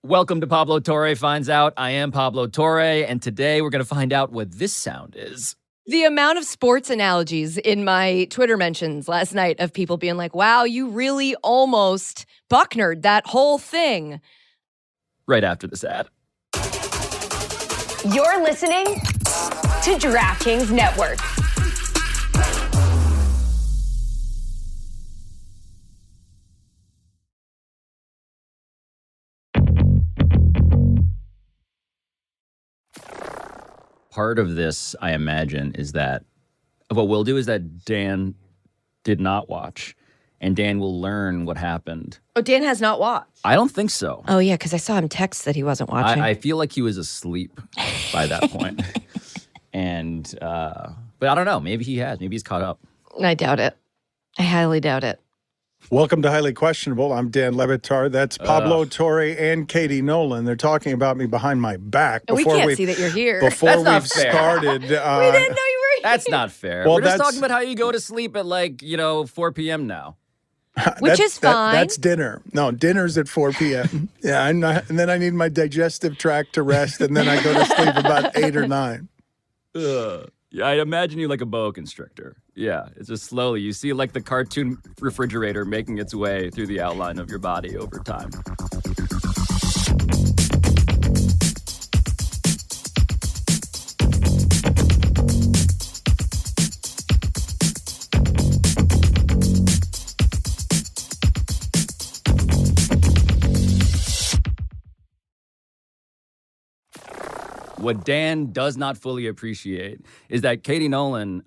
Welcome to Pablo Torre Finds Out. I am Pablo Torre, and today we're going to find out what this sound is. The amount of sports analogies in my Twitter mentions last night of people being like, wow, you really almost Bucknered that whole thing. Right after this ad. You're listening to DraftKings Network. Part of this, I imagine, is that what we'll do is that Dan did not watch, and Dan will learn what happened. Oh, Dan has not watched. I don't think so. Oh, yeah, because I saw him text that he wasn't watching. I feel like he was asleep by that point. And, but I don't know. Maybe he has. Maybe he's caught up. I doubt it. I highly doubt it. Welcome to Highly Questionable. I'm Dan Levitar. That's Pablo Torre and Katie Nolan. They're talking about me behind my back. We can't see that you're here. Before we've started. We didn't know you were here. That's not fair. Well, we're just talking about how you go to sleep at 4 p.m. now. Which is fine. That's dinner. No, dinner's at 4 p.m. Yeah, and then I need my digestive tract to rest, and then I go to sleep about 8 or 9. Yeah, I imagine you like a boa constrictor. Yeah, it's just slowly. You see the cartoon refrigerator making its way through the outline of your body over time. What Dan does not fully appreciate is that Katie Nolan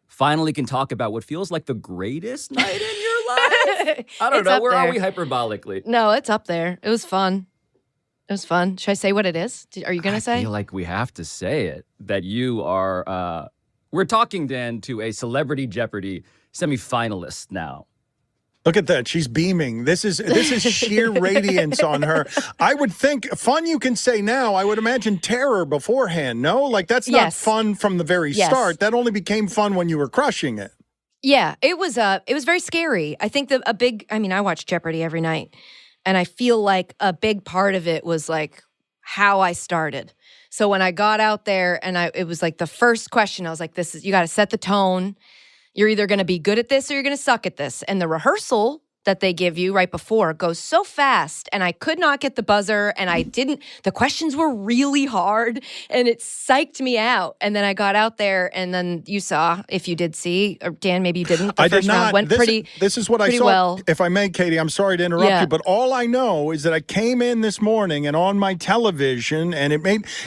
finally can talk about what feels like the greatest night in your life. I don't know. Where are we hyperbolically? No, it's up there. It was fun. It was fun. Should I say what it is? Are you going to say? I feel like we have to say it. That you are, we're talking, Dan, to a Celebrity Jeopardy semifinalist now. Look at that. She's beaming. This is sheer radiance on her. I would think fun you can say now. I would imagine terror beforehand. No? That's not fun from the very start. That only became fun when you were crushing it. Yeah, it was very scary. I think I watch Jeopardy every night, and I feel like a big part of it was how I started. So when I got out there and it was the first question, I was like, you got to set the tone. You're either going to be good at this or you're going to suck at this. And the rehearsal that they give you right before goes so fast, and I could not get the buzzer, and the questions were really hard, and it psyched me out. And then I got out there, and then you saw, if you did see, or Dan, maybe you didn't. I did not. This is what I saw. Well. If I may, Katie, I'm sorry to interrupt you, but all I know is that I came in this morning and on my television, and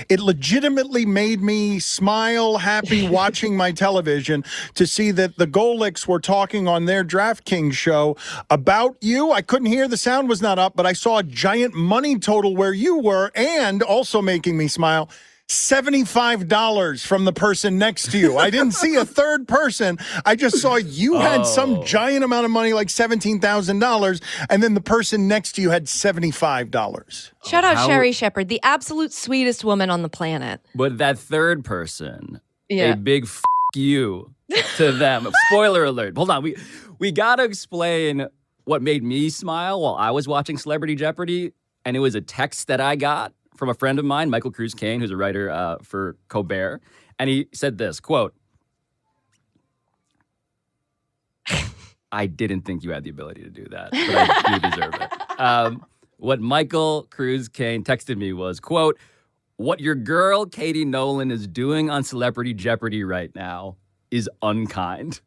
it legitimately made me smile, happy watching my television to see that the Golics were talking on their DraftKings show about you. I couldn't hear. The sound was not up, but I saw a giant money total where you were, and also making me smile, $75 from the person next to you. I didn't see a third person. I just saw you had some giant amount of money, like $17,000, and then the person next to you had $75. Shout out Sherry Shepherd, the absolute sweetest woman on the planet. But that third person, a big you to them. Spoiler alert. Hold on. We got to explain what made me smile while I was watching Celebrity Jeopardy, and it was a text that I got from a friend of mine, Michael Cruz Kane, who's a writer for Colbert, and he said this, quote, I didn't think you had the ability to do that, but I do deserve it. What Michael Cruz Kane texted me was, quote, what your girl Katie Nolan is doing on Celebrity Jeopardy right now is unkind.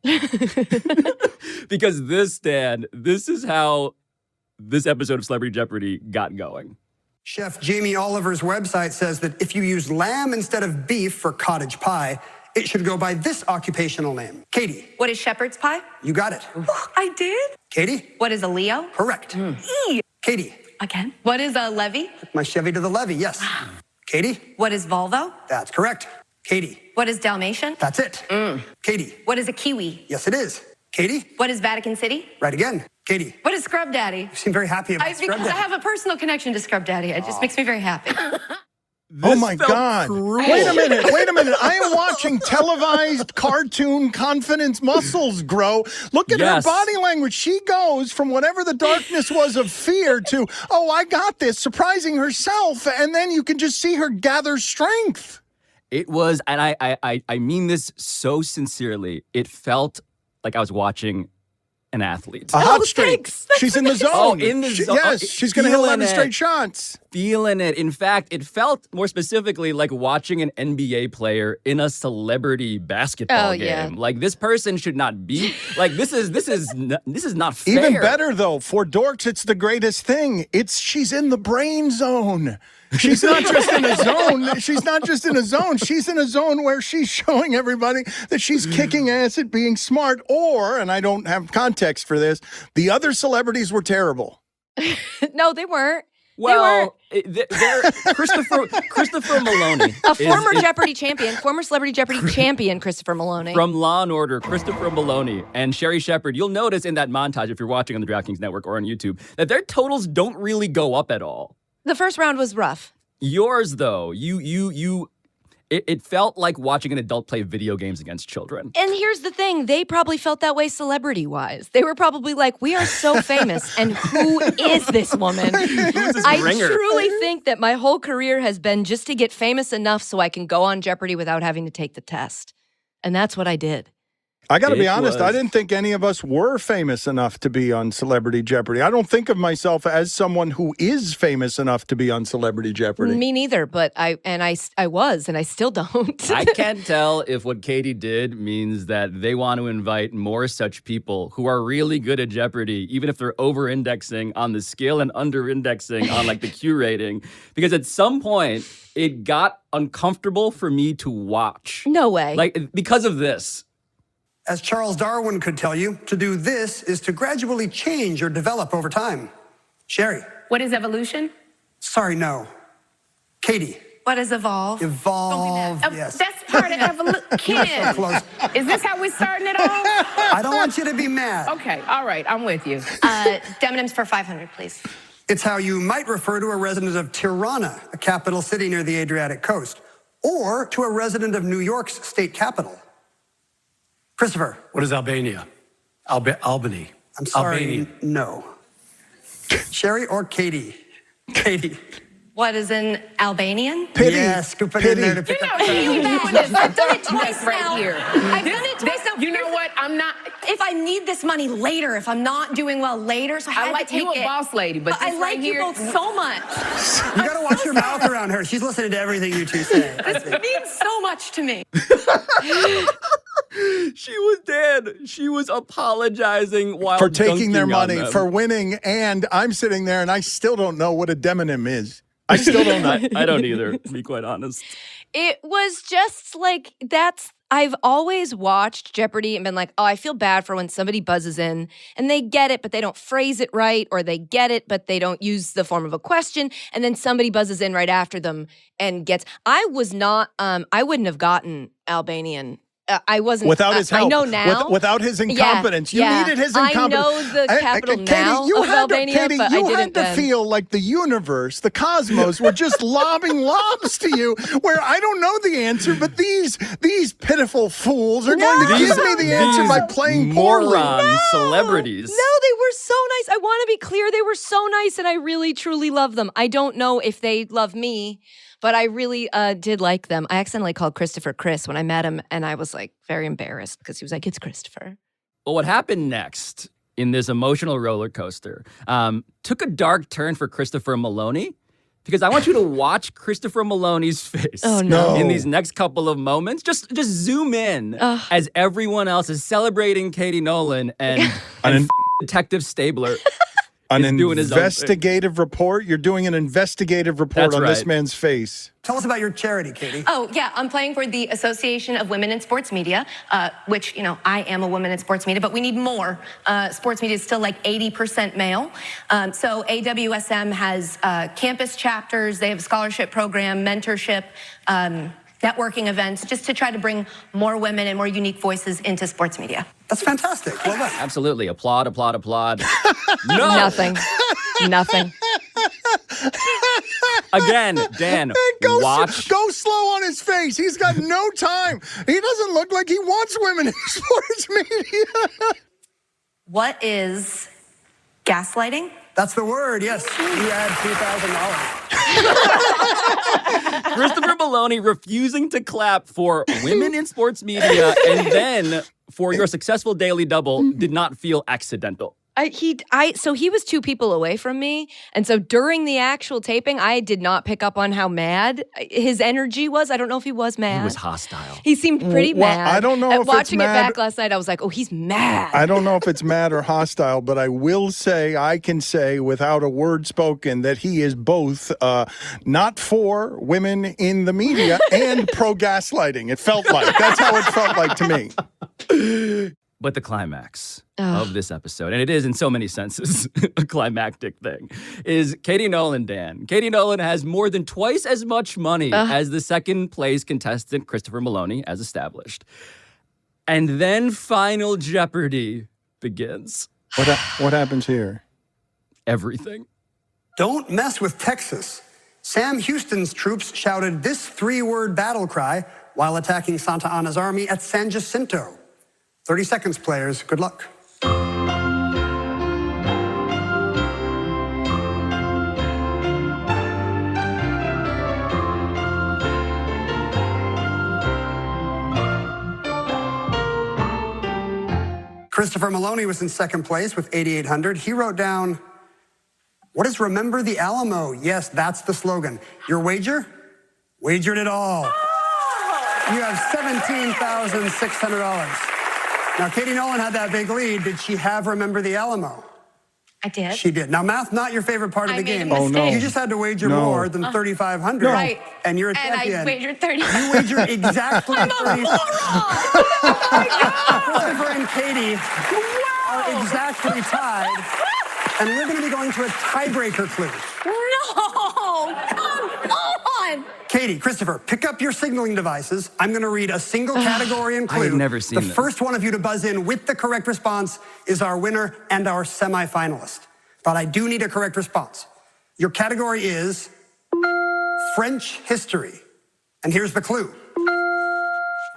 Because this is how this episode of Celebrity Jeopardy got going. Chef Jamie Oliver's website says that if you use lamb instead of beef for cottage pie, it should go by this occupational name. Katie. What is shepherd's pie? You got it. I did. Katie. What is a Leo? Correct. E. Katie. Again. What is a levy? My Chevy to the levee, yes. Katie. What is Volvo? That's correct. Katie. What is Dalmatian? That's it. Katie. What is a Kiwi? Yes, it is. Katie. What is Vatican City? Right again. Katie. What is Scrub Daddy? You seem very happy about Scrub Because Daddy. I have a personal connection to Scrub Daddy. It just makes me very happy. Oh my felt God. cruel. Wait a minute. I am watching televised cartoon confidence muscles grow. Look at her body language. She goes from whatever the darkness was of fear to, oh, I got this, surprising herself. And then you can just see her gather strength. It was, and I mean this so sincerely, it felt like I was watching an athlete. A hot streak. She's in the zone. Oh, in the zone. Yes, she's going to hit 11 straight shots. Feeling it. In fact, it felt more specifically like watching an NBA player in a celebrity basketball game. Yeah. Like, this person should not be, like, this is not fair. Even better, though, for dorks, it's the greatest thing. She's in the brain zone. She's not just in a zone. She's not just in a zone. She's in a zone where she's showing everybody that she's kicking ass at being smart. Or, and I don't have context for this, the other celebrities were terrible. No, they weren't. Well, they're Christopher Meloni. A former Jeopardy champion, former Celebrity Jeopardy champion, Christopher Meloni. From Law & Order, Christopher Meloni and Sherry Shepherd. You'll notice in that montage, if you're watching on the DraftKings Network or on YouTube, that their totals don't really go up at all. The first round was rough. Yours, though, it felt like watching an adult play video games against children. And here's the thing. They probably felt that way celebrity-wise. They were probably like, we are so famous, and who is this woman? Who's this I ringer? truly think that my whole career has been just to get famous enough so I can go on Jeopardy without having to take the test. And that's what I did. I got to be honest, I didn't think any of us were famous enough to be on Celebrity Jeopardy. I don't think of myself as someone who is famous enough to be on Celebrity Jeopardy. Me neither, but I was, and I still don't. I can't tell if what Katie did means that they want to invite more such people who are really good at Jeopardy, even if they're over-indexing on the skill and under-indexing on like the Q rating. Because at some point, it got uncomfortable for me to watch. No way. Like, because of this. As Charles Darwin could tell you, to do this is to gradually change or develop over time. Sherry. What is evolution? Sorry, no. Katie. What is evolve? Evolve, yes. That's part of evolution. So close. Is this how we're starting it off? I don't want you to be mad. Okay, all right, I'm with you. Demonym's for 500, please. It's how you might refer to a resident of Tirana, a capital city near the Adriatic coast, or to a resident of New York's state capital. Christopher. What is Albania? Albany. I'm sorry, Albania. no. Sherry or Katie? Katie. What is an Albanian? Pity. Yeah, scoop it in there to pick up the You doing this. I've done it twice right now. here. I've done it twice now. You know what? I'm not. If I need this money later, if I'm not doing well later, so I had I like to take you it. a boss lady, but I this like right you here, both so much. You gotta watch your mouth around her. She's listening to everything you two say. This means so much to me. She was dead. She was apologizing while For taking their dunking on money, them. for winning, and I'm sitting there and I still don't know what a demonym is. I still don't know. I don't either, to be quite honest. It was just like, I've always watched Jeopardy and been like, oh, I feel bad for when somebody buzzes in and they get it, but they don't phrase it right, or they get it, but they don't use the form of a question. And then somebody buzzes in right after them and gets, I wouldn't have gotten Albanian. I wasn't. Without his help. I know now. Without his incompetence. You needed his incompetence. I know the capital now you of had Albania, Katie, but you I had didn't to then. feel like the universe, the cosmos, were just lobbing lobs to you where I don't know the answer, but these pitiful fools are going to give me the answer by playing poorly. Moron celebrities. No, they were so nice. I want to be clear. They were so nice, and I really, truly love them. I don't know if they love me, but I really did like them. I accidentally called Christopher Chris when I met him, and I was like very embarrassed because he was like, it's Christopher. Well, what happened next in this emotional roller coaster took a dark turn for Christopher Meloni, because I want you to watch Christopher Meloni's face in these next couple of moments. Just zoom in as everyone else is celebrating Katie Nolan and Detective Stabler. An investigative report? You're doing an investigative report on this man's face. Tell us about your charity, Katie. Oh, yeah, I'm playing for the Association of Women in Sports Media, which, you know, I am a woman in sports media, but we need more. Sports media is still like 80% male. So AWSM has campus chapters, they have a scholarship program, mentorship, networking events, just to try to bring more women and more unique voices into sports media. That's fantastic. Well done. Absolutely. Applaud, applaud, applaud. No! Nothing. Again, Dan, watch. Go slow on his face. He's got no time. He doesn't look like he wants women in sports media. What is gaslighting? That's the word, yes. You add $2,000. Christopher Meloni refusing to clap for women in sports media and then for your successful daily double did not feel accidental. So he was 2 people away from me. And so during the actual taping, I did not pick up on how mad his energy was. I don't know if he was mad. He was hostile. He seemed pretty mad. I don't know if watching it's it mad. back last night, I was like, oh, he's mad. I don't know if it's mad or hostile, but I can say without a word spoken that he is both not for women in the media and pro-gaslighting. It felt like. That's how it felt like to me. But the climax of this episode, and it is in so many senses a climactic thing, is Katie Nolan, Dan. Katie Nolan has more than twice as much money as the second place contestant, Christopher Meloni, as established. And then Final Jeopardy begins. What happens here? Everything. Don't mess with Texas. Sam Houston's troops shouted this 3-word battle cry while attacking Santa Anna's army at San Jacinto. 30 seconds, players. Good luck. Christopher Meloni was in second place with 8,800. He wrote down, what is Remember the Alamo? Yes, that's the slogan. Your wager? Wagered it all. You have $17,600. Now, Katie Nolan had that big lead. Did she have Remember the Alamo? I did. She did. Now, math, not your favorite part of the game. Oh, no. You just had to wager more than 3,500. No. Right. And you're a And champion. I wagered 30. You wagered exactly 30. Oh my God. Christopher and Katie are exactly tied. And we're going to be going to a tiebreaker clue. No, come on. Katie, Christopher, pick up your signaling devices. I'm going to read a single category and clue. I have never seen The this. first one of you to buzz in with the correct response is our winner and our semifinalist. But I do need a correct response. Your category is French history. And here's the clue.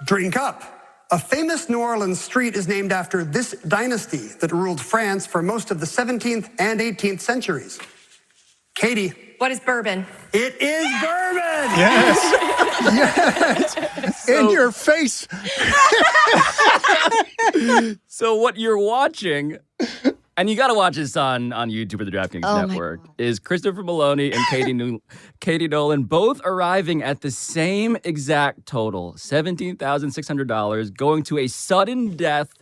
Drink up. A famous New Orleans street is named after this dynasty that ruled France for most of the 17th and 18th centuries. Katie. What is bourbon? It is bourbon! Yes. Yes. In your face. So what you're watching, and you got to watch this on YouTube or the DraftKings Network, is Christopher Meloni and Katie Nolan both arriving at the same exact total, $17,600, going to a sudden death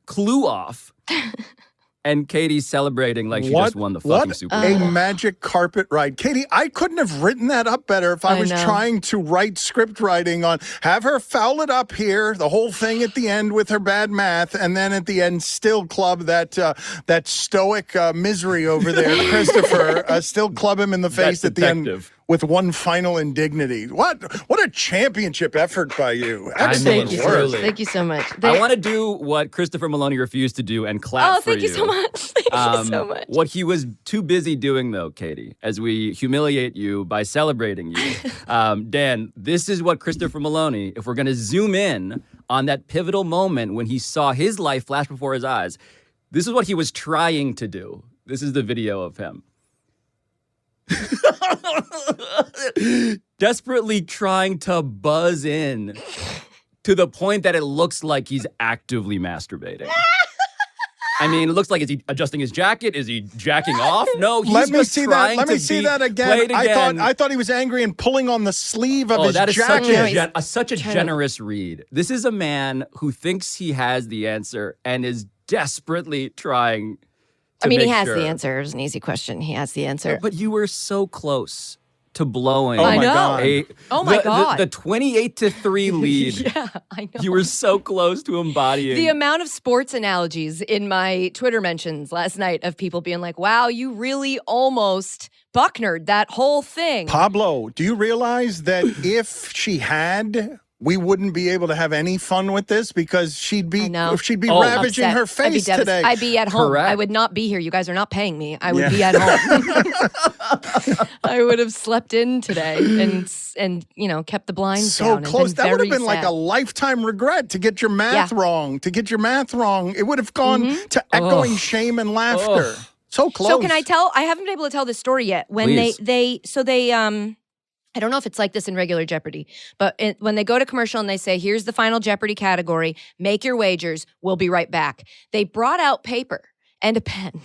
clue-off. And Katie's celebrating like she just won the fucking Super Bowl. What a magic carpet ride. Katie, I couldn't have written that up better if I was trying to write script writing on, have her foul it up here, the whole thing at the end with her bad math, and then at the end still club that stoic misery over there, Christopher, still club him in the face at the end with one final indignity. What a championship effort by you. Thank you, thank you so much. I want to do what Christopher Meloni refused to do. And clap for you. Oh, thank you so much. Thank you so much. What he was too busy doing, though, Katie, as we humiliate you by celebrating you. Dan, this is what Christopher Meloni, if we're going to zoom in on that pivotal moment when he saw his life flash before his eyes, this is what he was trying to do. This is the video of him. Desperately trying to buzz in to the point that it looks like he's actively masturbating. I mean, it looks like, is he adjusting his jacket? Is he jacking off? No, he's Let me just see trying that. Let me to see be that again. played again. I thought he was angry and pulling on the sleeve of his that is jacket. such a generous read. This is a man who thinks he has the answer and is desperately trying to he make has sure. the answer. It was an easy question. He has the answer. But you were so close to blowing. Oh my God. The 28-3 lead. Yeah, I know. You were so close to embodying. The amount of sports analogies in my Twitter mentions last night of people being like, wow, you really almost Bucknered that whole thing. Pablo, do you realize that if she had we wouldn't be able to have any fun with this because she'd be ravaging upset. her face today. I'd be at home. Correct. I would not be here. You guys are not paying me. I would be at home. I would have slept in today and kept the blinds down. So close. That would have been sad. like a lifetime regret to get your math wrong. To get your math wrong, it would have gone to echoing shame and laughter. So close. So can I tell? I haven't been able to tell this story yet. When they I don't know if it's like this in regular Jeopardy, but when they go to commercial and they say, here's the final Jeopardy category, make your wagers, we'll be right back. They brought out paper and a pen.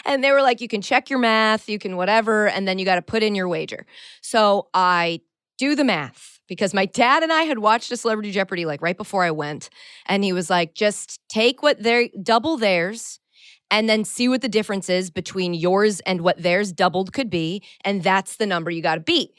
And they were like, you can check your math, you can whatever, and then you got to put in your wager. So I do the math because my dad and I had watched a Celebrity Jeopardy like right before I went. And he was like, just take double theirs, and then see what the difference is between yours and what theirs doubled could be. And that's the number you got to beat.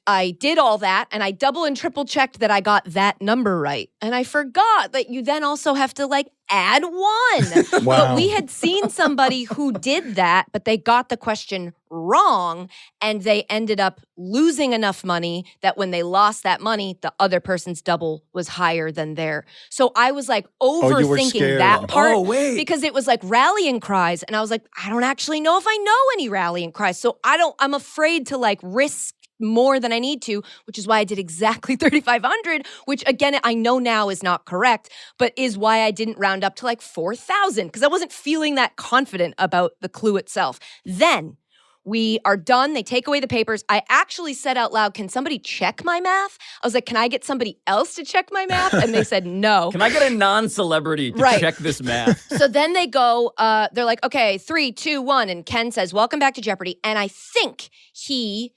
I did all that, and I double and triple checked that I got that number right. And I forgot that you then also have to add one. Wow. But we had seen somebody who did that, but they got the question wrong, and they ended up losing enough money that when they lost that money, the other person's double was higher than their. So I was overthinking that part because it was rallying cries, and I was like, I don't actually know if I know any rallying cries. So I'm afraid to risk more than I need to, which is why I did exactly 3,500, which again, I know now is not correct, but is why I didn't round up to 4,000 because I wasn't feeling that confident about the clue itself. Then we are done. They take away the papers. I actually said out loud, can somebody check my math? I was like, can I get somebody else to check my math? And they said no. Can I get a non-celebrity to check this math? So then they go, they're like, okay, 3, 2, 1. And Ken says, welcome back to Jeopardy. And I think he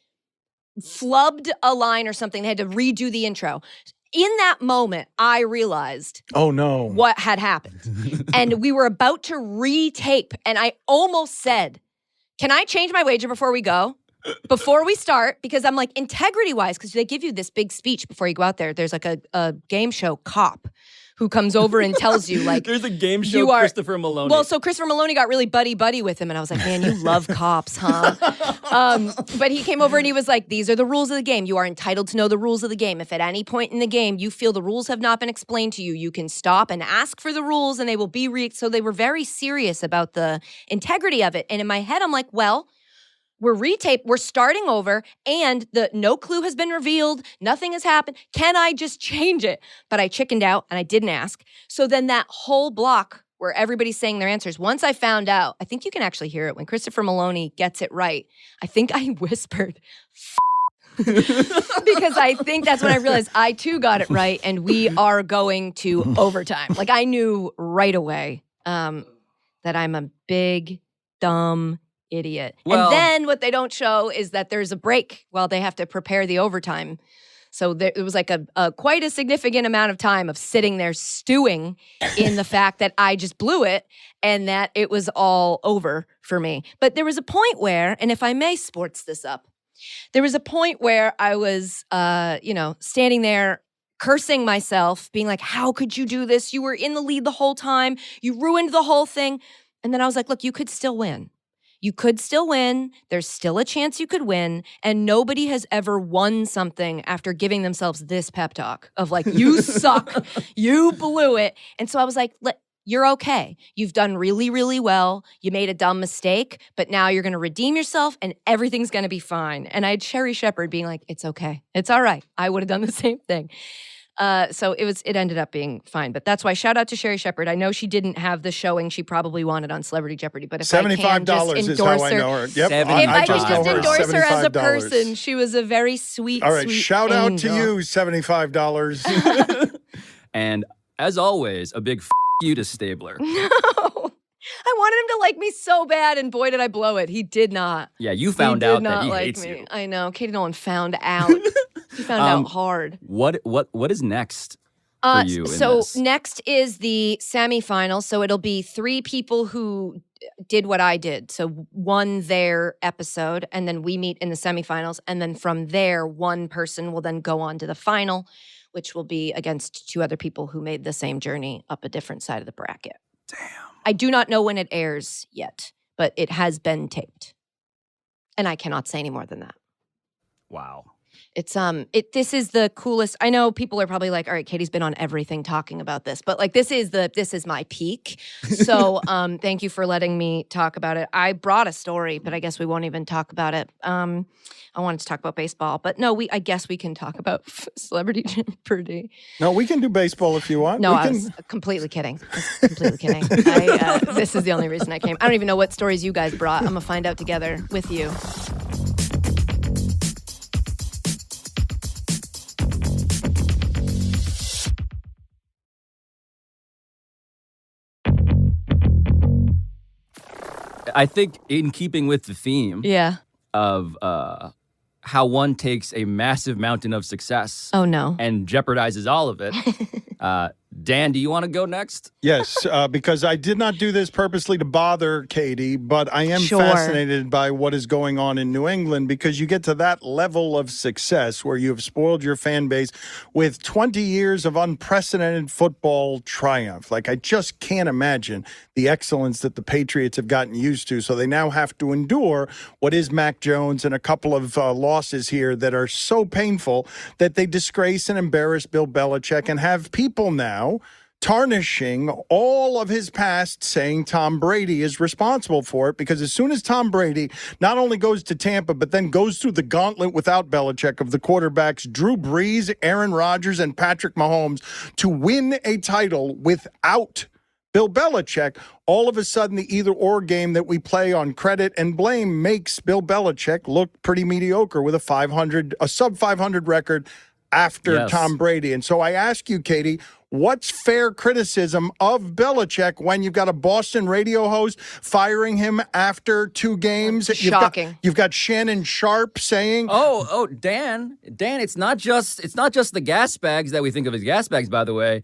flubbed a line or something. They had to redo the intro. In that moment, I realized what had happened. And we were about to retape. And I almost said, can I change my wager before we go? Before we start? Because I'm integrity-wise, because they give you this big speech before you go out there. There's a game show cop who comes over and tells you there's a game show Christopher Meloni. Well, so Christopher Meloni got really buddy with him, and I was like, man, you love cops, huh? But he came over and he was like, these are the rules of the game. You are entitled to know the rules of the game. If at any point in the game you feel the rules have not been explained to you, you can stop and ask for the rules, and they will be so they were very serious about the integrity of it. And in my head, I'm like, well, we're starting over, and no clue has been revealed. Nothing has happened. Can I just change it? But I chickened out and I didn't ask. So then that whole block where everybody's saying their answers, once I found out, I think you can actually hear it when Christopher Meloni gets it right. I think I whispered, because I think that's when I realized I too got it right, and we are going to overtime. I knew right away that I'm a big, dumb idiot. Well, and then what they don't show is that there's a break while they have to prepare the overtime. So it was a quite a significant amount of time of sitting there stewing in the fact that I just blew it and that it was all over for me. But there was a point where, and if I may sports this up, there was a point where I was, standing there cursing myself, being like, how could you do this? You were in the lead the whole time. You ruined the whole thing. And then I was like, look, you could still win. You could still win. There's still a chance you could win. And nobody has ever won something after giving themselves this pep talk of you suck, you blew it. And so I was like, you're okay. You've done really, really well. You made a dumb mistake, but now you're going to redeem yourself and everything's going to be fine. And I had Sherry Shepherd being like, it's okay. It's all right. I would have done the same thing. So it ended up being fine. But that's why shout out to Sherry Shepherd. I know she didn't have the showing she probably wanted on Celebrity Jeopardy, but if I can just is how endorse I her, know her. Yep. if I can just endorse her as a $75. person, she was a very sweet, all right, sweet shout angel. out to you, $75. And as always, a big you to Stabler. No. I wanted him to like me so bad, and boy, did I blow it. He did not. Yeah, you found out that he like hates me. you. I know. Katie Nolan found out. He found out hard. What is next for you in this? Next is the semifinals. So it'll be 3 people who did what I did. So won their episode, and then we meet in the semifinals. And then from there, one person will then go on to the final, which will be against 2 other people who made the same journey up a different side of the bracket. Damn. I do not know when it airs yet, but it has been taped. And I cannot say any more than that. Wow. This is the coolest. I know people are probably like, all right, Katie's been on everything talking about this, but like this is my peak. So thank you for letting me talk about it. I brought a story, but I guess we won't even talk about it. I wanted to talk about baseball, but no, I guess we can talk about Celebrity Jeopardy. No, we can do baseball if you want. No, I was completely kidding. This is the only reason I came. I don't even know what stories you guys brought. I'm gonna find out together with you. I think in keeping with the theme of how one takes a massive mountain of success and jeopardizes all of it, Dan, do you want to go next? Yes, because I did not do this purposely to bother Katie, but I am fascinated by what is going on in New England because you get to that level of success where you have spoiled your fan base with 20 years of unprecedented football triumph. Like, I just can't imagine the excellence that the Patriots have gotten used to. So they now have to endure what is Mac Jones and a couple of losses here that are so painful that they disgrace and embarrass Bill Belichick and have people now tarnishing all of his past, saying Tom Brady is responsible for it, because as soon as Tom Brady not only goes to Tampa, but then goes through the gauntlet without Belichick of the quarterbacks, Drew Brees, Aaron Rodgers, and Patrick Mahomes, to win a title without Bill Belichick, all of a sudden the either-or game that we play on credit and blame makes Bill Belichick look pretty mediocre with a sub-500 record after Tom Brady. And so I ask you, Katie, what's fair criticism of Belichick when you've got a Boston radio host firing him after 2 games? Shocking. You've got Shannon Sharp saying, Dan, it's not just the Gasbags that we think of as Gasbags, by the way.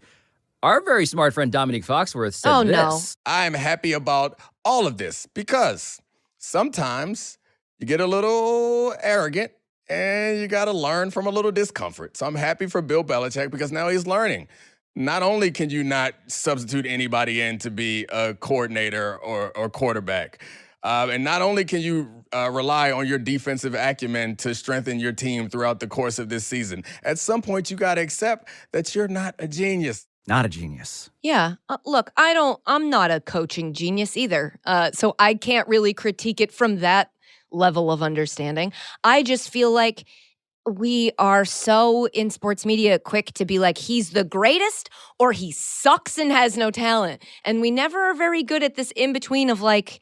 Our very smart friend Dominique Foxworth said this. No. I'm happy about all of this because sometimes you get a little arrogant and you got to learn from a little discomfort. So I'm happy for Bill Belichick because now he's learning. Not only can you not substitute anybody in to be a coordinator or quarterback, and not only can you rely on your defensive acumen to strengthen your team throughout the course of this season, at some point you got to accept that you're not a genius. Not a genius. Yeah. Look, I'm not a coaching genius either. So I can't really critique it from that level of understanding. I just feel like we are so in sports media quick to be like, he's the greatest or he sucks and has no talent. And we never are very good at this in between of like,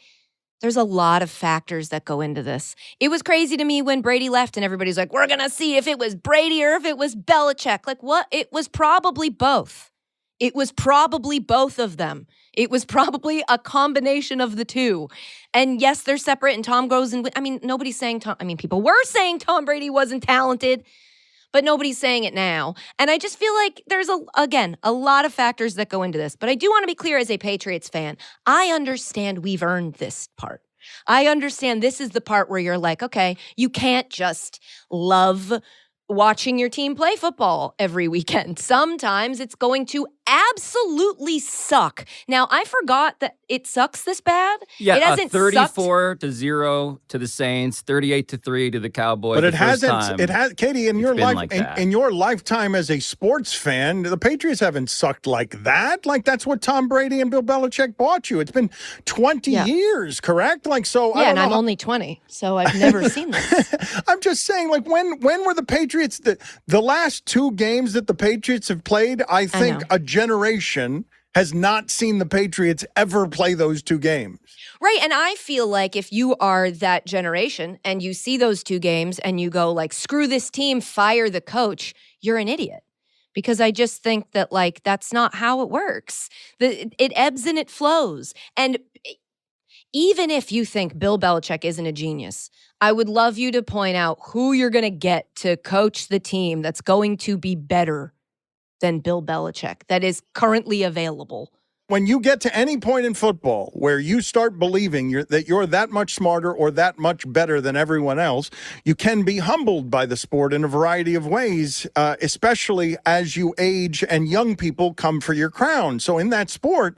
there's a lot of factors that go into this. It was crazy to me when Brady left and everybody's like, we're going to see if it was Brady or if it was Belichick. Like, what? It was probably both. It was probably both of them. It was probably a combination of the two. And yes, they're separate and Tom goes and nobody's saying people were saying Tom Brady wasn't talented, but nobody's saying it now. And I just feel like there's a lot of factors that go into this. But I do want to be clear as a Patriots fan, I understand we've earned this part. I understand this is the part where you're like, okay, you can't just love watching your team play football every weekend. Sometimes it's going to absolutely suck. Now, I forgot that it sucks this bad. Yeah, it hasn't 34-0 to the Saints, 38-3 to the Cowboys. But it hasn't. It has, Katie, in your life, like in your lifetime as a sports fan, the Patriots haven't sucked like that. Like, that's what Tom Brady and Bill Belichick bought you. It's been 20 years, correct? Like, so yeah, and I'm only 20, so I've never seen this. I'm just saying, like, when were the Patriots the last 2 games that the Patriots have played? I think a generation has not seen the Patriots ever play those 2 games. Right, and I feel like if you are that generation and you see those 2 games and you go like, screw this team, fire the coach, you're an idiot. Because I just think that like that's not how it works. It ebbs and it flows. And even if you think Bill Belichick isn't a genius, I would love you to point out who you're going to get to coach the team that's going to be better than Bill Belichick that is currently available. When you get to any point in football where you start believing that you're that much smarter or that much better than everyone else, you can be humbled by the sport in a variety of ways, especially as you age and young people come for your crown. So in that sport,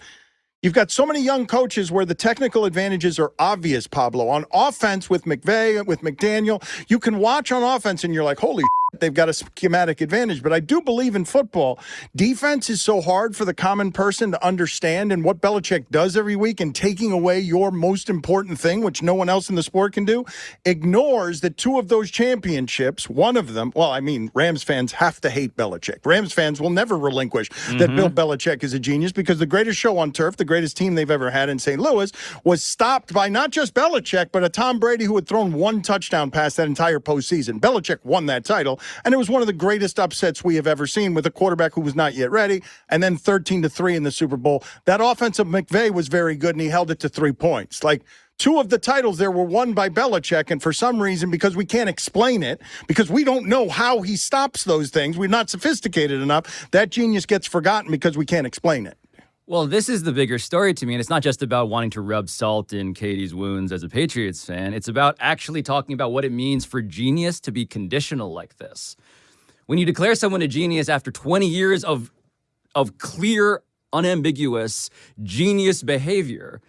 you've got so many young coaches where the technical advantages are obvious, Pablo. On offense with McVay, with McDaniel, you can watch on offense and you're like, holy they've got a schematic advantage. But I do believe in football, defense is so hard for the common person to understand, and what Belichick does every week in taking away your most important thing, which no one else in the sport can do, ignores that 2 of those championships, one of them, well, I mean, Rams fans have to hate Belichick. Rams fans will never relinquish that Bill Belichick is a genius, because the greatest show on turf, the greatest team they've ever had in St. Louis, was stopped by not just Belichick, but a Tom Brady who had thrown 1 touchdown pass that entire postseason. Belichick won that title, and it was one of the greatest upsets we have ever seen, with a quarterback who was not yet ready, and then 13-3 in the Super Bowl. That offense of McVay was very good, and he held it to 3 points. Like, 2 of the titles there were won by Belichick, and for some reason, because we can't explain it, because we don't know how he stops those things, we're not sophisticated enough, that genius gets forgotten because we can't explain it. Well, this is the bigger story to me, and it's not just about wanting to rub salt in Katie's wounds as a Patriots fan. It's about actually talking about what it means for genius to be conditional like this. When you declare someone a genius after 20 years of clear, unambiguous, genius behavior,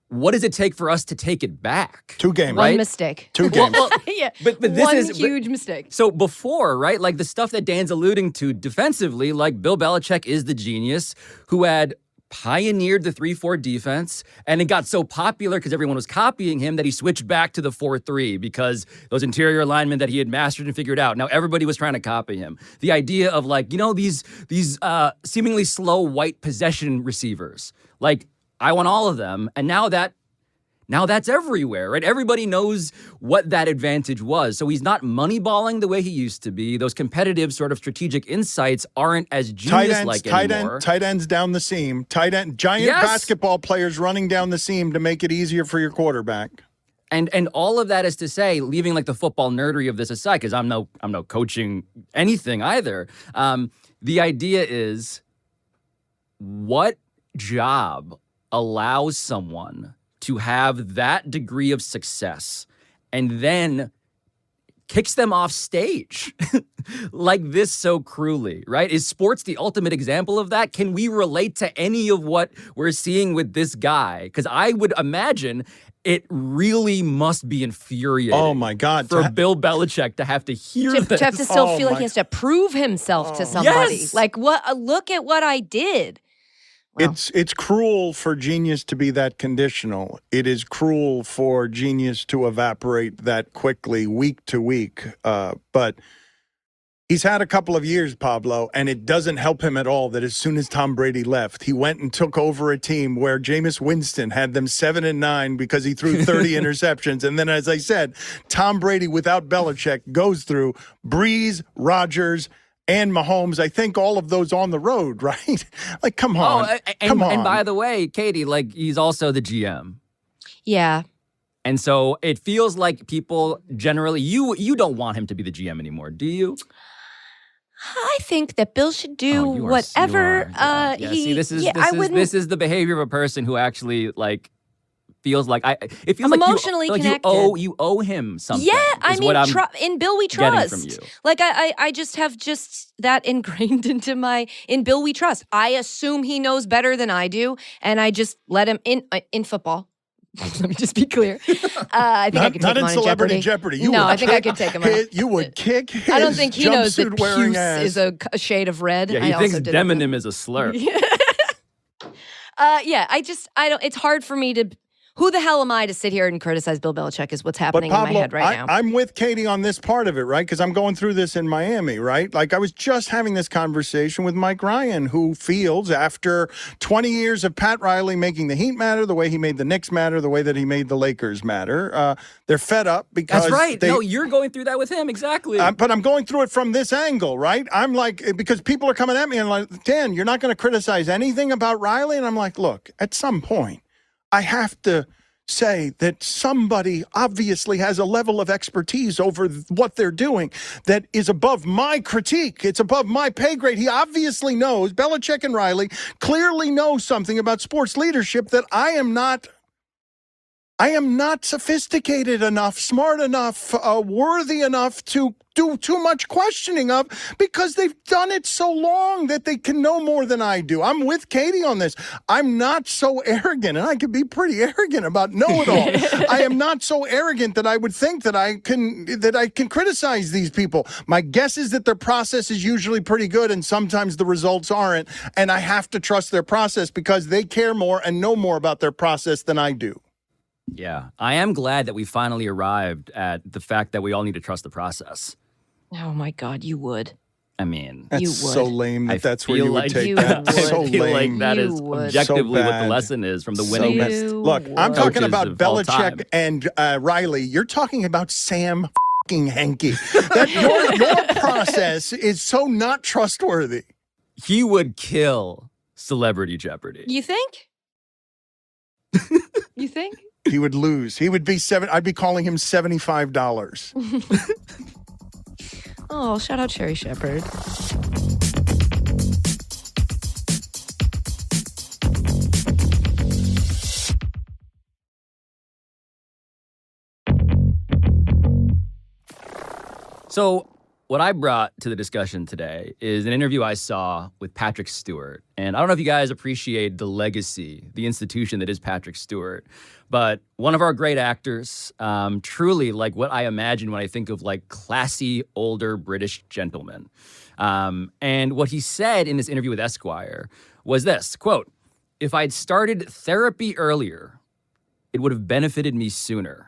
what does it take for us to take it back? 2 games. One mistake. 2 games. Yeah, but this one is huge mistake. So before, right, like the stuff that Dan's alluding to defensively, like Bill Belichick is the genius who had pioneered the 3-4 defense, and it got so popular because everyone was copying him that he switched back to the 4-3 because those interior linemen that he had mastered and figured out. Now everybody was trying to copy him. The idea of, like, you know, these seemingly slow white possession receivers, like, I want all of them, and now that's everywhere, right? Everybody knows what that advantage was. So he's not moneyballing the way he used to be. Those competitive sort of strategic insights aren't as genius-like anymore. Tight ends down the seam. Giant basketball players running down the seam to make it easier for your quarterback. And all of that is to say, leaving like the football nerdery of this aside, because I'm no coaching anything either. The idea is, what job allows someone to have that degree of success and then kicks them off stage like this so cruelly, right? Is sports the ultimate example of that? Can we relate to any of what we're seeing with this guy? Because I would imagine it really must be infuriating. Oh, my God. For Bill Belichick to have to hear this. To have to still feel like he has to prove himself to somebody. Yes. Like, look at what I did. Wow. It's cruel for genius to be that conditional. It is cruel for genius to evaporate that quickly, week to week. But he's had a couple of years, Pablo, and it doesn't help him at all that as soon as Tom Brady left, he went and took over a team where Jameis Winston had them 7-9 because he threw 30 interceptions. And then, as I said, Tom Brady without Belichick goes through Breeze, Rodgers, and Mahomes. I think all of those on the road, right? Like, come on. Come on. And by the way, Katie, like, he's also the GM. Yeah. And so it feels like people generally, you don't want him to be the GM anymore, do you? I think that Bill should do whatever he. This is the behavior of a person who actually, like, feels like it feels I'm like emotionally connected. You owe him something. Yeah, I mean, in Bill we trust. From you. Like I just have that ingrained in Bill we trust. I assume he knows better than I do, and I just let him in football. Let me just be clear. I think I could take him on Celebrity Jeopardy. I think I could take him on. You would kick his I don't think he knows that jumpsuit-wearing puce ass. is a shade of red. Yeah, he thinks demonym is a slur. I don't. It's hard for me to. Who the hell am I to sit here and criticize Bill Belichick is what's happening Pablo, in my head right now. I'm with Katie on this part of it, right? Because I'm going through this in Miami, right? Like, I was just having this conversation with Mike Ryan, who feels after 20 years of Pat Riley making the Heat matter, the way he made the Knicks matter, the way that he made the Lakers matter, they're fed up because That's right. No, you're going through that with him, exactly. But I'm going through it from this angle, right? I'm like, because people are coming at me and like, Dan, you're not going to criticize anything about Riley? And I'm like, look, at some point, I have to say that somebody obviously has a level of expertise over what they're doing that is above my critique. It's above my pay grade. He obviously knows, Belichick and Riley clearly know something about sports leadership that I am not I am not sophisticated enough, smart enough, worthy enough to do too much questioning of, because they've done it so long that they can know more than I do. I'm with Katie on this. I'm not so arrogant, and I can be pretty arrogant about know-it-all. I am not so arrogant that I would think that I can criticize these people. My guess is that their process is usually pretty good, and sometimes the results aren't, and I have to trust their process because they care more and know more about their process than I do. Yeah, I am glad that we finally arrived at the fact that we all need to trust the process. Oh my God, you would. I mean, that's so lame that's where you would take you that. Would. So I feel lame. like that is objectively so what the lesson is from the so winning. Look, I'm talking about Belichick and Riley. You're talking about Sam Henke. That your process is so not trustworthy. He would kill Celebrity Jeopardy. You think? You think? He would lose. He would be I'd be calling him $75. Oh, shout out Sherry Shepherd. So what I brought to the discussion today is an interview I saw with Patrick Stewart. And I don't know if you guys appreciate the legacy, the institution that is Patrick Stewart, but one of our great actors, truly like what I imagine when I think of like classy, older British gentlemen. And what he said in this interview with Esquire was this, quote, "If I'd started therapy earlier, it would have benefited me sooner.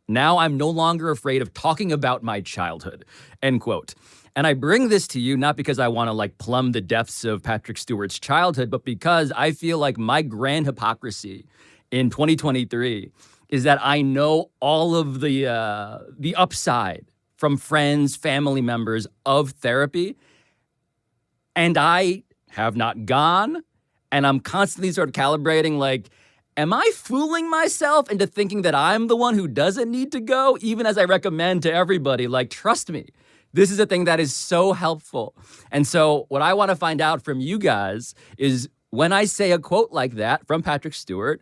Now I'm no longer afraid of talking about my childhood," end quote. And I bring this to you not because I want to like plumb the depths of Patrick Stewart's childhood, but because I feel like my grand hypocrisy in 2023 is that I know all of the upside from friends, family members of therapy, and I have not gone, and I'm constantly sort of calibrating like, am I fooling myself into thinking that I'm the one who doesn't need to go, even as I recommend to everybody, like, trust me, this is a thing that is so helpful. And so what I want to find out from you guys is when I say a quote like that from Patrick Stewart,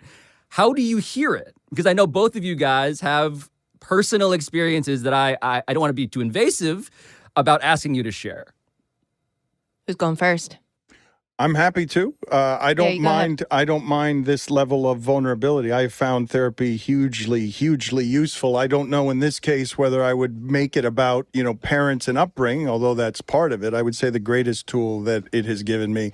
how do you hear it? Because I know both of you guys have personal experiences that I don't want to be too invasive about asking you to share. Who's going first? I'm happy to. I don't mind this level of vulnerability. I have found therapy hugely useful. I don't know in this case whether I would make it about, parents and upbringing, although that's part of it. I would say the greatest tool that it has given me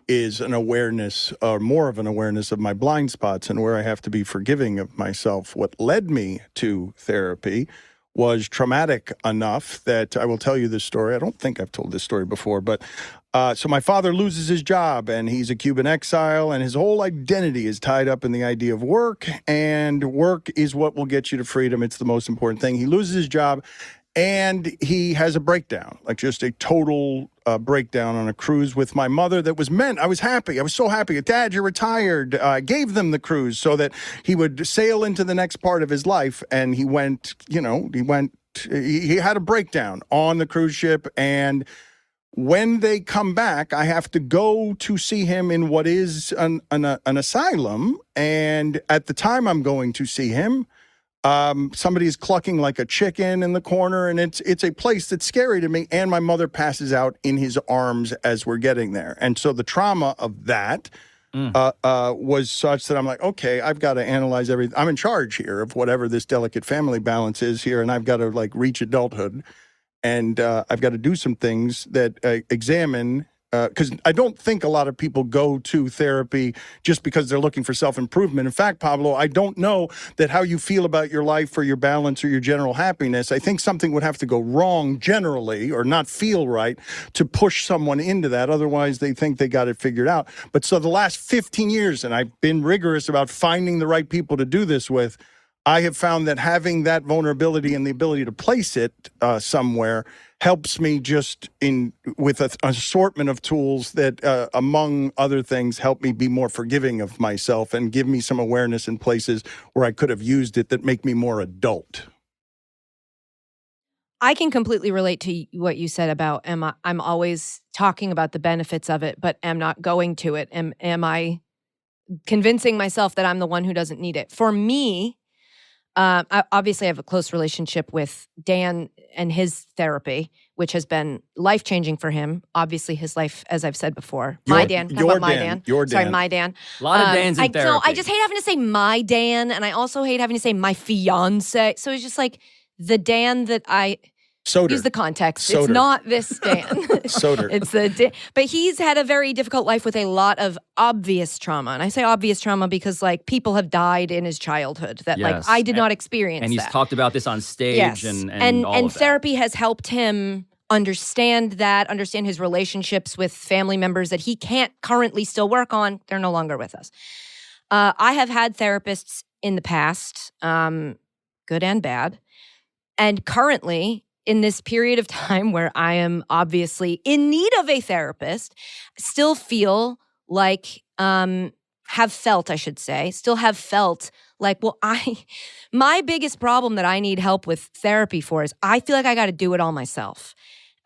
is an awareness, or more of an awareness of my blind spots and where I have to be forgiving of myself. What led me to therapy was traumatic enough that I will tell you this story. I don't think I've told this story before, but so my father loses his job, and he's a Cuban exile, and his whole identity is tied up in the idea of work, and work is what will get you to freedom. It's the most important thing. He loses his job, and he has a breakdown, like just a total breakdown on a cruise with my mother that was meant. I was happy. I was so happy. Dad, you're retired. I gave them the cruise so that he would sail into the next part of his life, and he went, he had a breakdown on the cruise ship, and when they come back, I have to go to see him in what is an asylum. And at the time I'm going to see him, somebody is clucking like a chicken in the corner, and it's a place that's scary to me. And my mother passes out in his arms as we're getting there. And so the trauma of that was such that I'm like, okay, I've got to analyze everything. I'm in charge here of whatever this delicate family balance is here, and I've got to like reach adulthood. And I've got to do some things that examine, because I don't think a lot of people go to therapy just because they're looking for self-improvement. In fact, Pablo, I don't know that how you feel about your life or your balance or your general happiness, I think something would have to go wrong generally or not feel right to push someone into that. Otherwise, they think they got it figured out. But so the last 15 years, and I've been rigorous about finding the right people to do this with, I have found that having that vulnerability and the ability to place it somewhere helps me just with an assortment of tools that, among other things, help me be more forgiving of myself and give me some awareness in places where I could have used it that make me more adult. I can completely relate to what you said about I'm always talking about the benefits of it, but am not going to it. Am I convincing myself that I'm the one who doesn't need it? For me, I obviously have a close relationship with Dan and his therapy, which has been life-changing for him. Obviously, his life, as I've said before. My Dan. Your Dan. Sorry, my Dan. A lot of Dans in therapy. No, I just hate having to say my Dan, and I also hate having to say my fiance. So it's just like the Dan that I... Soder. Use the context. Soder. It's not this Dan. Soder. It's the but he's had a very difficult life with a lot of obvious trauma. And I say obvious trauma because like people have died in his childhood that like I did not experience. And he's talked about this on stage yes. and all of that. Therapy has helped him understand his relationships with family members that he can't currently still work on. They're no longer with us. I have had therapists in the past, good and bad. And currently, in this period of time where I am obviously in need of a therapist, still feel like, have felt like, well, my biggest problem that I need help with therapy for is I feel like I got to do it all myself.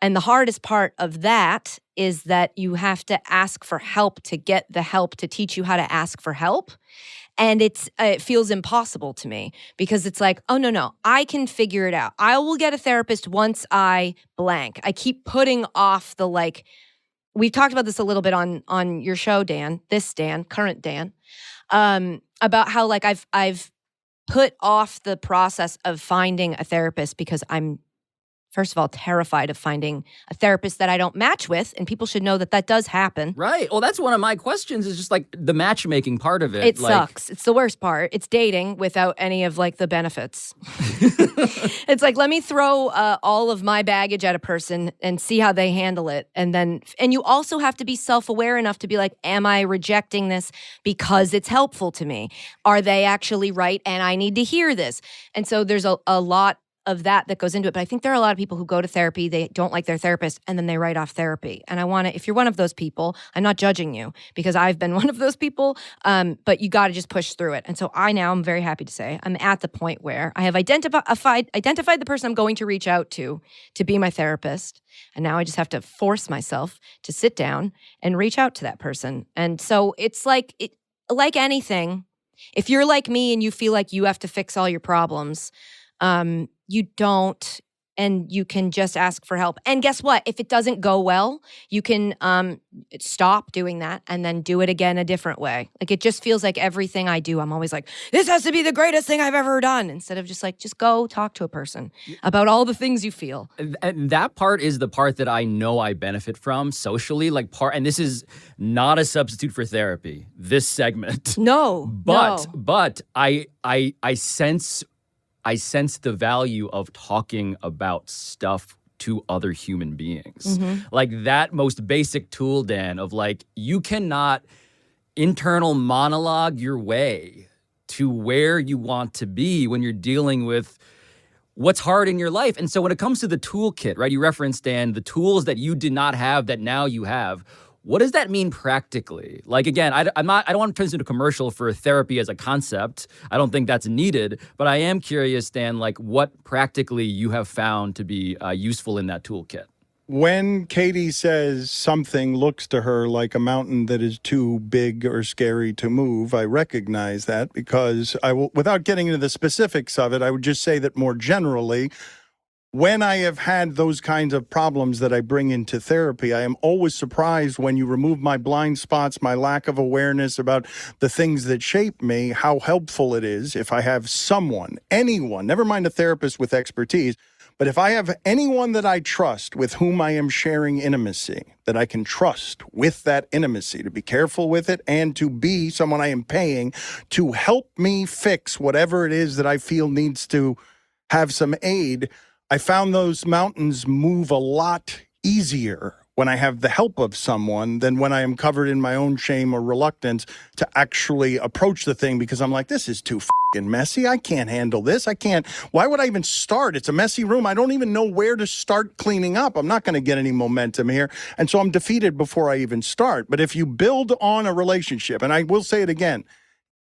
And the hardest part of that is that you have to ask for help to get the help to teach you how to ask for help. And it feels impossible to me because it's like, oh, no, I can figure it out. I will get a therapist once I blank. I keep putting off the like, we've talked about this a little bit on your show, Dan, current Dan, about how like I've put off the process of finding a therapist because I'm, first of all, terrified of finding a therapist that I don't match with, and people should know that does happen. Right. Well, that's one of my questions is just like the matchmaking part of it. It sucks. It's the worst part. It's dating without any of like the benefits. It's like, let me throw all of my baggage at a person and see how they handle it. And you also have to be self-aware enough to be like, am I rejecting this because it's helpful to me? Are they actually right? And I need to hear this. And so there's a lot of that goes into it. But I think there are a lot of people who go to therapy, they don't like their therapist, and then they write off therapy. And I want to, if you're one of those people, I'm not judging you because I've been one of those people, but you got to just push through it. And so I'm very happy to say, I'm at the point where I have identified the person I'm going to reach out to be my therapist. And now I just have to force myself to sit down and reach out to that person. And so it's like anything, if you're like me and you feel like you have to fix all your problems, you don't, and you can just ask for help. And guess what? If it doesn't go well, you can stop doing that and then do it again a different way. Like it just feels like everything I do, I'm always like, this has to be the greatest thing I've ever done. Instead of just like, just go talk to a person about all the things you feel. And that part is the part that I know I benefit from socially. And this is not a substitute for therapy, this segment. No, But I sense the value of talking about stuff to other human beings. Mm-hmm. Like that most basic tool, Dan, of like, you cannot internal monologue your way to where you want to be when you're dealing with what's hard in your life. And so when it comes to the toolkit, right, you referenced, Dan, the tools that you did not have that now you have. What does that mean practically? Like, again, I don't want to turn this into a commercial for therapy as a concept. I don't think that's needed. But I am curious, Dan, like what practically you have found to be useful in that toolkit. When Katie says something looks to her like a mountain that is too big or scary to move, I recognize that because without getting into the specifics of it, I would just say that more generally, when I have had those kinds of problems that I bring into therapy, I am always surprised when you remove my blind spots, my lack of awareness about the things that shape me, how helpful it is if I have anyone, never mind a therapist with expertise, but if I have anyone that I trust with whom I am sharing intimacy, that I can trust with that intimacy, to be careful with it and to be someone I am paying to help me fix whatever it is that I feel needs to have some aid, I found those mountains move a lot easier when I have the help of someone than when I am covered in my own shame or reluctance to actually approach the thing because I'm like, this is too fucking messy. I can't handle this. Why would I even start? It's a messy room. I don't even know where to start cleaning up. I'm not going to get any momentum here. And so I'm defeated before I even start. But if you build on a relationship, and I will say it again,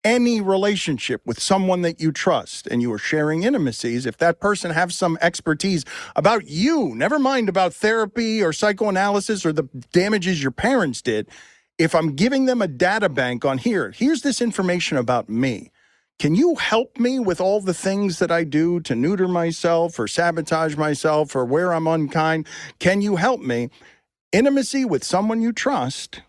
any relationship with someone that you trust and you are sharing intimacies, if that person has some expertise about you, never mind about therapy or psychoanalysis or the damages your parents did, if I'm giving them a data bank on here's this information about me, can you help me with all the things that I do to neuter myself or sabotage myself or where I'm unkind? Can you help me? Intimacy with someone you trust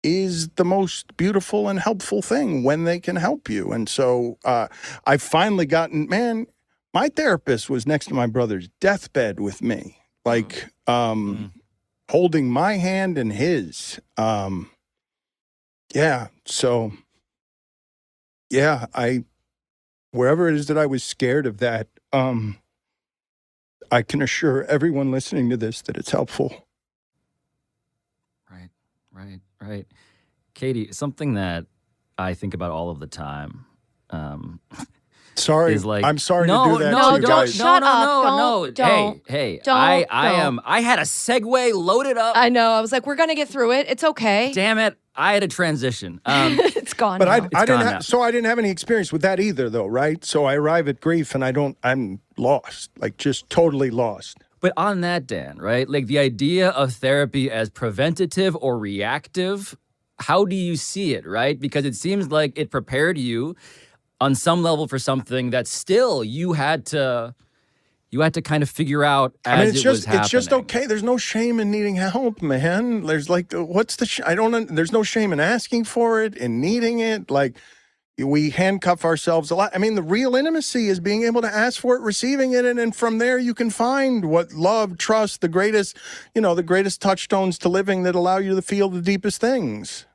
is the most beautiful and helpful thing when they can help you. And so I've finally gotten, man, my therapist was next to my brother's deathbed with me, like holding my hand in his. Yeah, so... Yeah, wherever it is that I was scared of that, I can assure everyone listening to this that it's helpful. Right. Katie, something that I think about all of the time. Sorry, is like, I'm sorry to do that to you guys. Shut up. Don't. Hey, Don't. I had a segue loaded up. I know. I was like, we're going to get through it. It's okay. Damn it. I had a transition. It's gone But now. I didn't have any experience with that either, though, right? So I arrive at grief and I'm lost, like just totally lost. But on that, Dan, right? Like the idea of therapy as preventative or reactive, how do you see it, right? Because it seems like it prepared you on some level for something that still you had to kind of figure out as it was happening. It's just okay. There's no shame in needing help, man. There's like, there's no shame in asking for it and needing it. Like, we handcuff ourselves a lot. I mean, the real intimacy is being able to ask for it, receiving it, and from there you can find what love, trust, the greatest touchstones to living that allow you to feel the deepest things.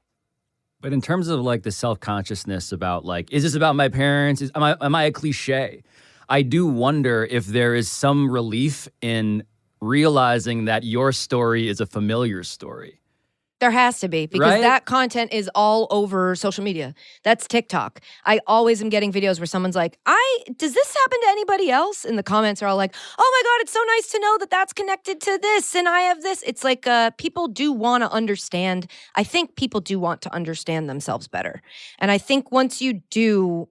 But in terms of like the self-consciousness about like, is this about my parents? Am I a cliche? I do wonder if there is some relief in realizing that your story is a familiar story. There has to be, because that content is all over social media. That's TikTok. I always am getting videos where someone's like, does this happen to anybody else? And the comments are all like, oh my God, it's so nice to know that that's connected to this and I have this. It's like people do want to understand. I think people do want to understand themselves better. And I think once you do,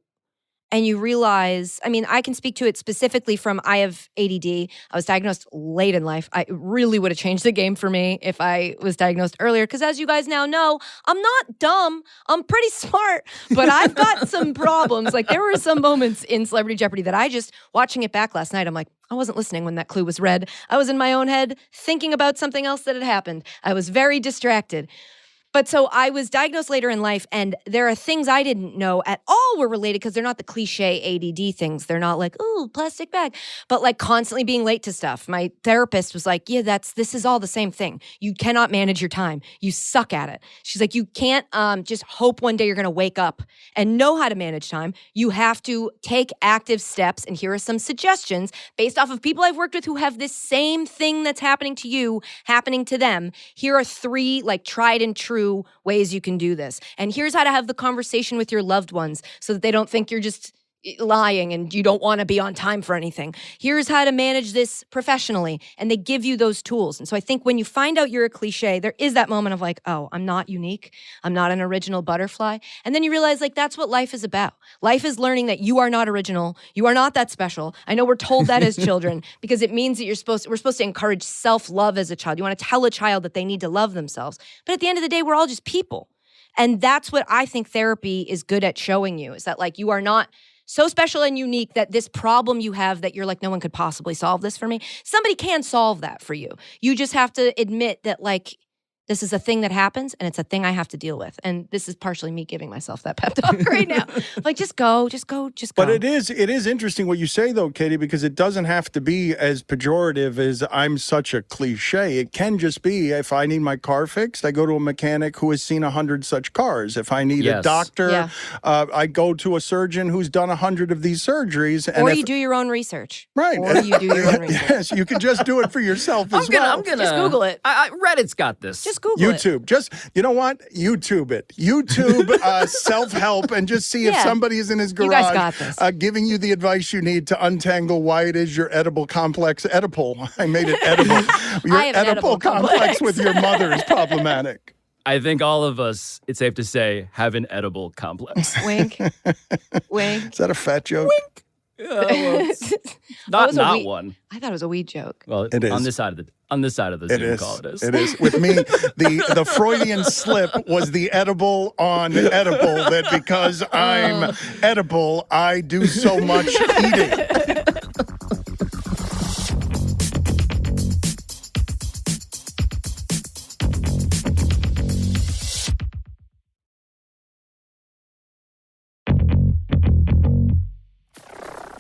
and you realize, I mean, I can speak to it specifically from, I have ADD. I was diagnosed late in life. I really would have changed the game for me if I was diagnosed earlier. Because as you guys now know, I'm not dumb. I'm pretty smart. But I've got some problems. Like there were some moments in Celebrity Jeopardy that I just, watching it back last night, I'm like, I wasn't listening when that clue was read. I was in my own head thinking about something else that had happened. I was very distracted. But so I was diagnosed later in life, and there are things I didn't know at all were related because they're not the cliche ADD things. They're not like, ooh, plastic bag, but like constantly being late to stuff. My therapist was like, yeah, this is all the same thing. You cannot manage your time. You suck at it. She's like, you can't just hope one day you're going to wake up and know how to manage time. You have to take active steps. And here are some suggestions based off of people I've worked with who have this same thing that's happening to you, happening to them. Here are 3 like tried and true ways you can do this. And here's how to have the conversation with your loved ones so that they don't think you're just lying and you don't want to be on time for anything. Here's how to manage this professionally. And they give you those tools. And so I think when you find out you're a cliche, there is that moment of like, oh, I'm not unique. I'm not an original butterfly. And then you realize like that's what life is about. Life is learning that you are not original. You are not that special. I know we're told that as children because it means that we're supposed to encourage self-love as a child. You want to tell a child that they need to love themselves. But at the end of the day, we're all just people. And that's what I think therapy is good at showing you, is that like you are not so special and unique that this problem you have that you're like, no one could possibly solve this for me. Somebody can solve that for you. You just have to admit that like, this is a thing that happens and it's a thing I have to deal with. And this is partially me giving myself that pep talk right now. Like, just go. But it is interesting what you say though, Katie, because it doesn't have to be as pejorative as I'm such a cliche. It can just be, if I need my car fixed, I go to a mechanic who has seen 100 such cars. If I need a doctor, I go to a surgeon who's done 100 of these surgeries. And or you do your own research. Right. Or you do your own research. Yes, you can just do it for yourself as well. I'm gonna just Google it. Reddit's got this. Just Google YouTube. Just, you know what? YouTube it. YouTube self-help and just see if somebody is in his garage you guys got this. Giving you the advice you need to untangle why it is your edible complex. Edible. I made it edible. Your edible complex with your mother is problematic. I think all of us, it's safe to say, have an edible complex. Wink. Wink. Is that a fat joke? Wink. Not one. I thought it was a weed joke. Well, it is. On this side of the Zoom call, it is. It is. With me, the Freudian slip was the edible on edible, that because I'm edible, I do so much eating.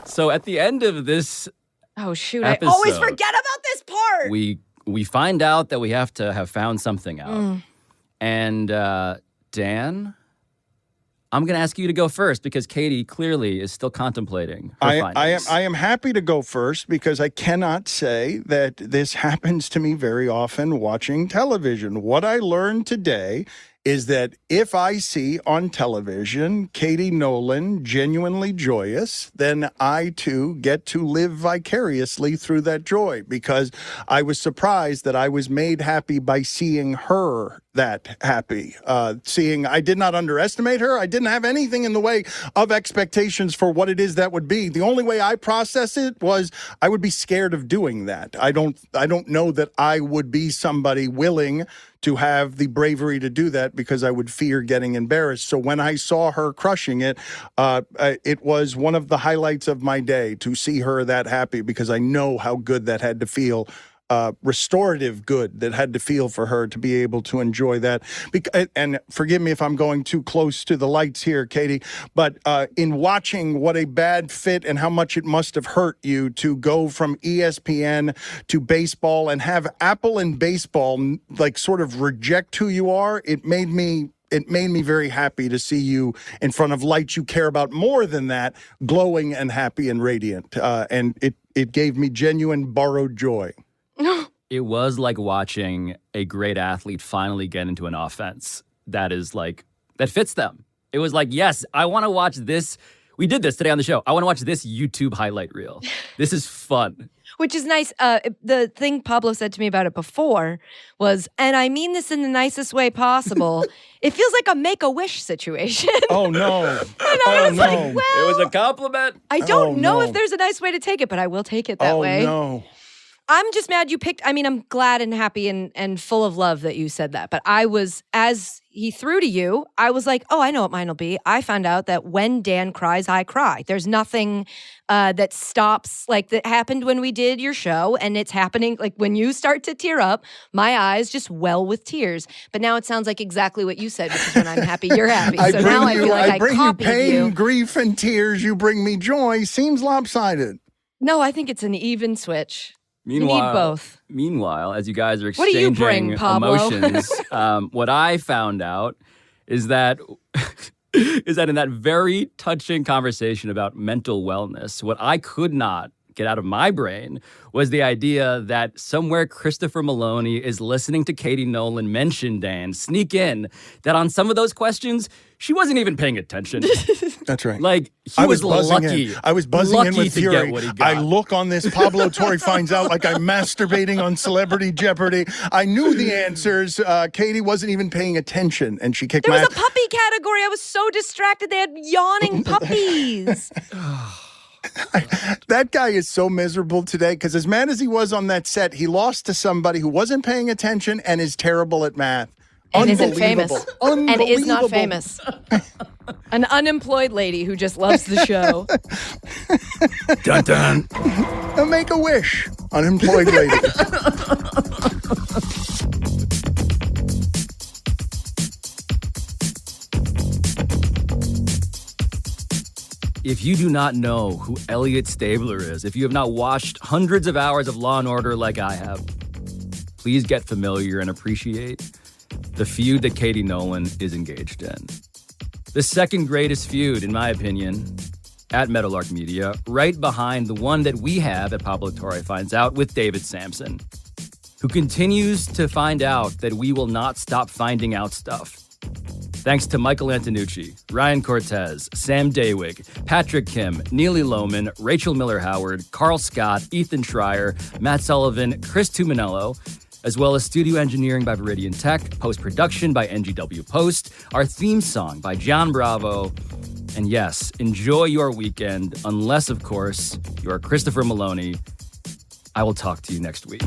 So at the end of this episode, I always forget about this part. We find out that we have to have found something out. And Dan, I'm going to ask you to go first because Katie clearly is still contemplating her findings. I am happy to go first because I cannot say that this happens to me very often watching television. What I learned today is that if I see on television Katie Nolan genuinely joyous, then I too get to live vicariously through that joy, because I was surprised that I was made happy by seeing her that happy. I did not underestimate her. I didn't have anything in the way of expectations for what it is that would be. The only way I process it was I would be scared of doing that. I don't know that I would be somebody willing to have the bravery to do that because I would fear getting embarrassed. So when I saw her crushing it, it was one of the highlights of my day to see her that happy, because I know how good that had to feel. Restorative good that had to feel for her to be able to enjoy that. And forgive me if I'm going too close to the lights here, Katie, but in watching what a bad fit and how much it must have hurt you to go from ESPN to baseball and have Apple and baseball like sort of reject who you are, it made me very happy to see you in front of lights you care about more than that, glowing and happy and radiant. And it gave me genuine borrowed joy. It was like watching a great athlete finally get into an offense that fits them. It was like, yes, I want to watch this. We did this today on the show. I want to watch this YouTube highlight reel. This is fun. Which is nice. The thing Pablo said to me about it before was, and I mean this in the nicest way possible, it feels like a Make-A-Wish situation. Oh, no. And I was like, well, it was a compliment. I don't know if there's a nice way to take it, but I will take it that way. Oh, no. I'm just mad you picked, I'm glad and happy and full of love that you said that. But I was, as he threw to you, I was like, oh, I know what mine will be. I found out that when Dan cries, I cry. There's nothing that stops, like that happened when we did your show, and it's happening, like when you start to tear up, my eyes just well with tears. But now it sounds like exactly what you said, because when I'm happy, you're happy. So now I feel like I bring you pain, grief, and tears. You bring me joy. Seems lopsided. No, I think it's an even switch. Meanwhile, you need both. Meanwhile, as you guys are What exchanging do you bring, Pablo? emotions, what I found out is that in that very touching conversation about mental wellness, what I could not get out of my brain was the idea that somewhere Christopher Meloni is listening to Katie Nolan mention Dan, sneak in, that on some of those questions, she wasn't even paying attention. That's right. Like, he was lucky. I was buzzing in with fury. Get what he got. I look on this, Pablo Torre finds out like I'm masturbating on Celebrity Jeopardy. I knew the answers. Katie wasn't even paying attention, and she kicked my ass. There was a puppy category. I was so distracted. They had yawning puppies. That guy is so miserable today because as mad as he was on that set, he lost to somebody who wasn't paying attention and is terrible at math. And isn't famous. And is not famous. An unemployed lady who just loves the show. Dun dun. A Make-A-Wish. Unemployed lady. If you do not know who Elliot Stabler is, if you have not watched hundreds of hours of Law & Order like I have, please get familiar and appreciate the feud that Katie Nolan is engaged in. The second greatest feud, in my opinion, at Meadowlark Media, right behind the one that we have at Pablo Torre Finds Out with David Sampson, who continues to find out that we will not stop finding out stuff. Thanks to Michael Antonucci, Ryan Cortez, Sam Daywig, Patrick Kim, Neely Lohman, Rachel Miller-Howard, Carl Scott, Ethan Schreier, Matt Sullivan, Chris Tuminello, as well as studio engineering by Viridian Tech, post-production by NGW Post, our theme song by John Bravo, And yes, enjoy your weekend, unless, of course, you are Christopher Meloni. I will talk to you next week.